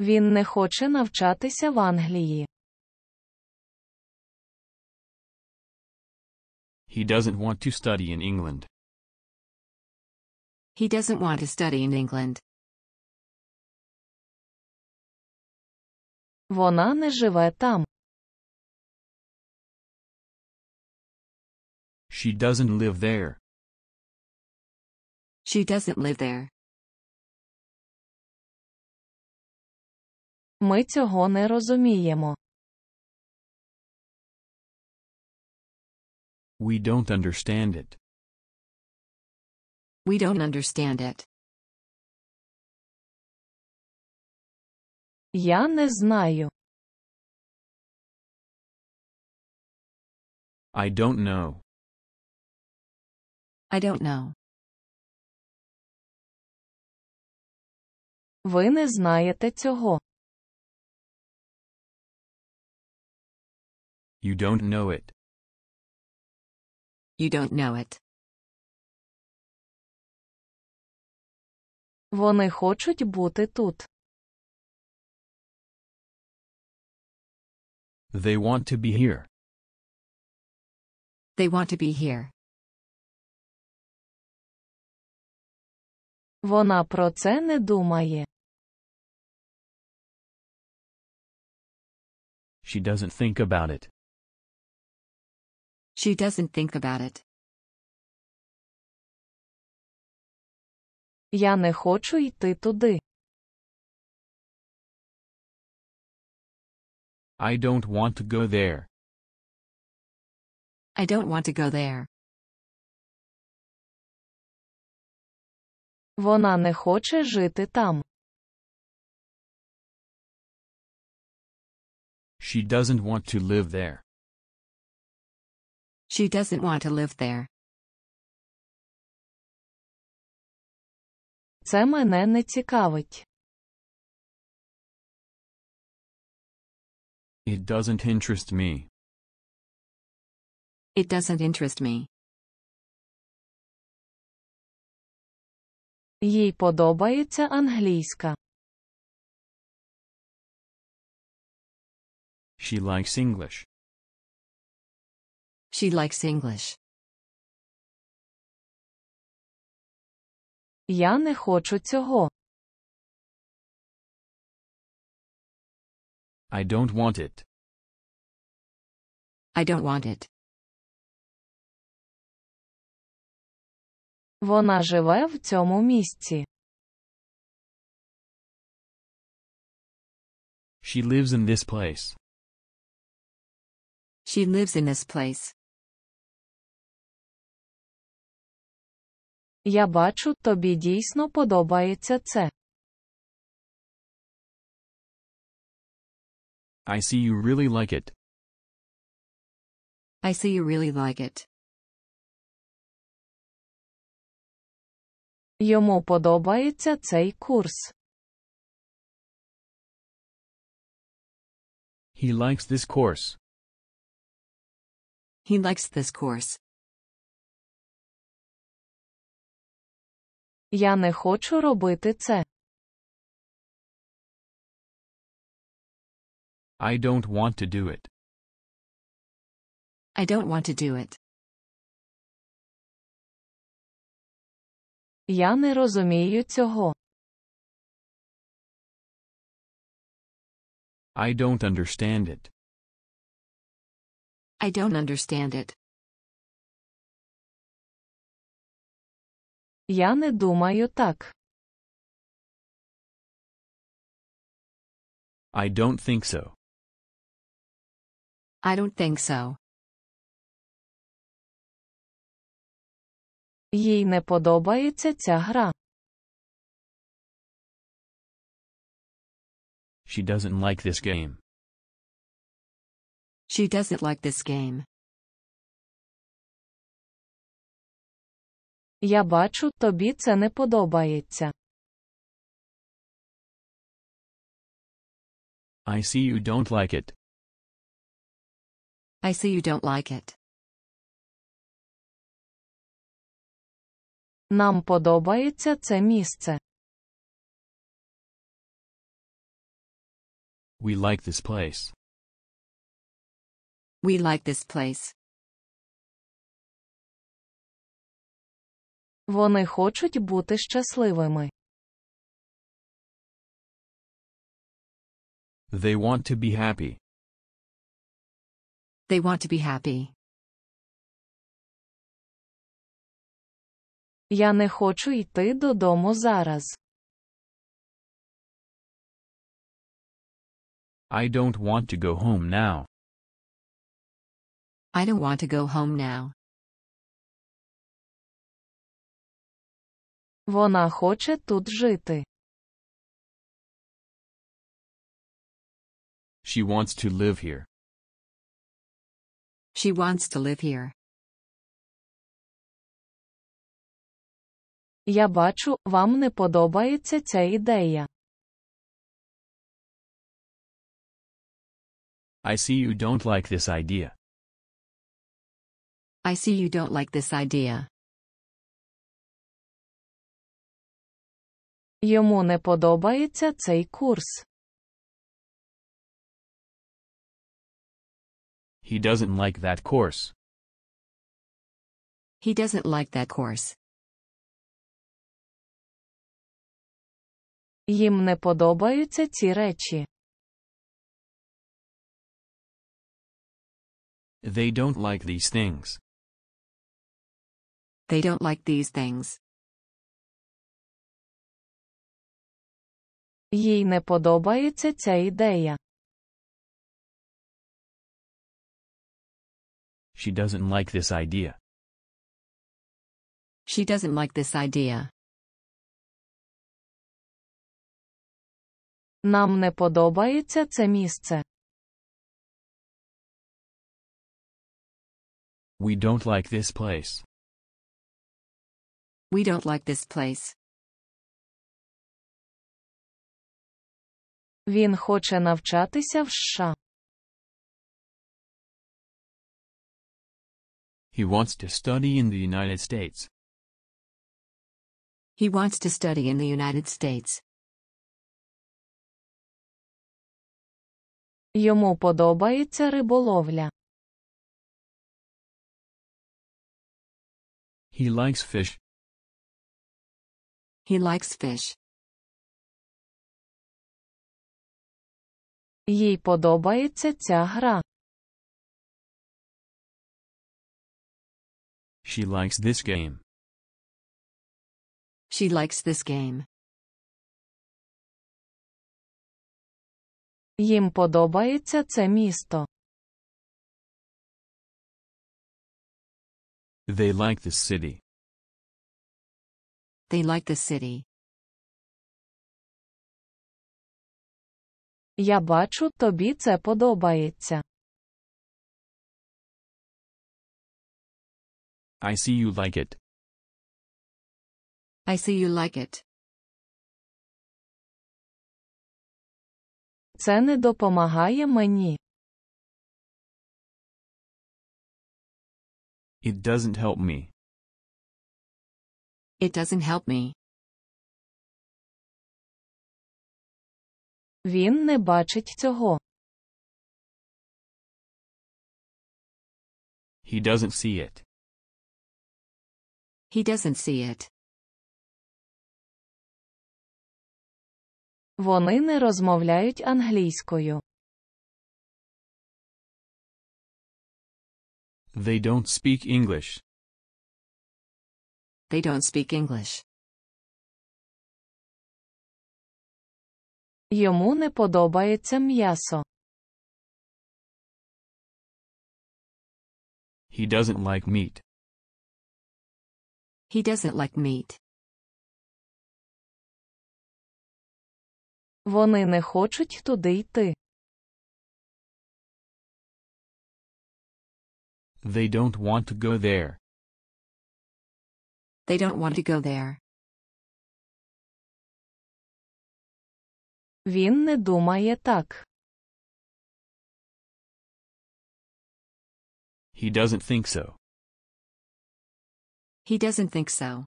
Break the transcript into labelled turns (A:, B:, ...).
A: Він не хоче навчатися в Англії.
B: He doesn't want to study in England.
C: He doesn't want to study in England.
A: Вона не живе там.
B: She doesn't live there.
C: She doesn't live there.
A: Ми цього не розуміємо.
B: We don't understand it.
C: We don't understand it.
A: Я не знаю.
B: I don't know.
C: I don't know.
A: Ви не знаєте цього.
B: You don't know it.
C: You don't know it.
A: Вони хочуть бути тут.
B: They want to be here.
C: They want to be here.
A: Вона про це не думає.
B: She doesn't think about it.
C: She doesn't think about it.
A: Я не хочу йти туди.
B: I don't want to go there.
C: I don't want to go there.
A: Вона не хоче жити там.
B: She doesn't want to live there.
C: She doesn't want to live there.
A: Це мене не цікавить.
B: It doesn't interest me.
C: It doesn't interest me.
A: Їй подобається англійська.
B: She likes English.
C: She likes English.
A: Я не хочу цього.
B: I don't want it.
C: I don't want it.
A: Вона живе в цьому місці.
B: She lives in this place.
C: She lives in this place.
A: Я бачу, тобі дійсно подобається це.
B: I see you really like it.
C: I see you really like it.
A: Йому подобається цей курс.
B: He likes this course.
C: He likes this course.
A: Я не хочу робити це.
B: I don't want to do it.
C: I don't want to do it.
A: Я не розумію цього.
B: I don't understand it.
C: I don't understand it.
A: Я не думаю так.
B: I don't think so.
C: I don't think so.
A: Їй не подобається ця гра.
B: She doesn't like this game.
C: She doesn't like this game.
A: Я бачу, тобі це не подобається.
B: I see you don't like it.
C: I see you don't like it.
A: Нам подобається це місце.
B: We like this place.
C: We like this place.
A: Вони хочуть бути щасливими.
B: They want to be happy.
C: They want to be happy.
A: Я не хочу йти додому зараз.
B: I don't want to go home now.
C: I don't want to go home now.
A: Вона хоче тут жити.
B: She wants to live here.
C: She wants to live here.
A: Я бачу, вам не подобається ця ідея.
B: I see you don't like this idea.
C: I see you don't like this idea.
A: Йому не подобається цей курс.
B: He doesn't like that course.
C: He doesn't like that course.
A: Їм не подобаються ці речі.
B: They don't like these things.
C: They don't like these things.
A: Їй не подобається ця ідея.
B: She doesn't like this idea.
C: She doesn't like this idea.
A: Нам не подобається це місце.
B: We don't like this place.
C: We don't like this place.
A: Він хоче навчатися в США.
B: He wants to study in the United States.
C: He wants to study in the United States.
A: Йому подобається риболовля.
B: He likes fish.
C: He likes fish.
A: Їй подобається ця гра.
B: She likes this game.
C: She likes this game.
A: Їм подобається це місто.
B: They like this city.
C: They like the city.
A: Я бачу, тобі це подобається.
B: I see you like it.
C: I see you like it.
A: Це не допомагає мені.
B: It doesn't help me.
C: It doesn't help me.
A: Він не бачить цього.
B: He doesn't see it.
C: He doesn't see it.
A: Вони не розмовляють англійською.
B: They don't speak English.
C: They don't speak English.
A: Йому не подобається м'ясо.
B: He doesn't like meat.
C: He doesn't like meat.
A: Вони не хочуть туди йти.
B: They don't want to go there.
C: They don't want to go there.
A: Він не думає так.
B: He doesn't think so.
C: He doesn't think so.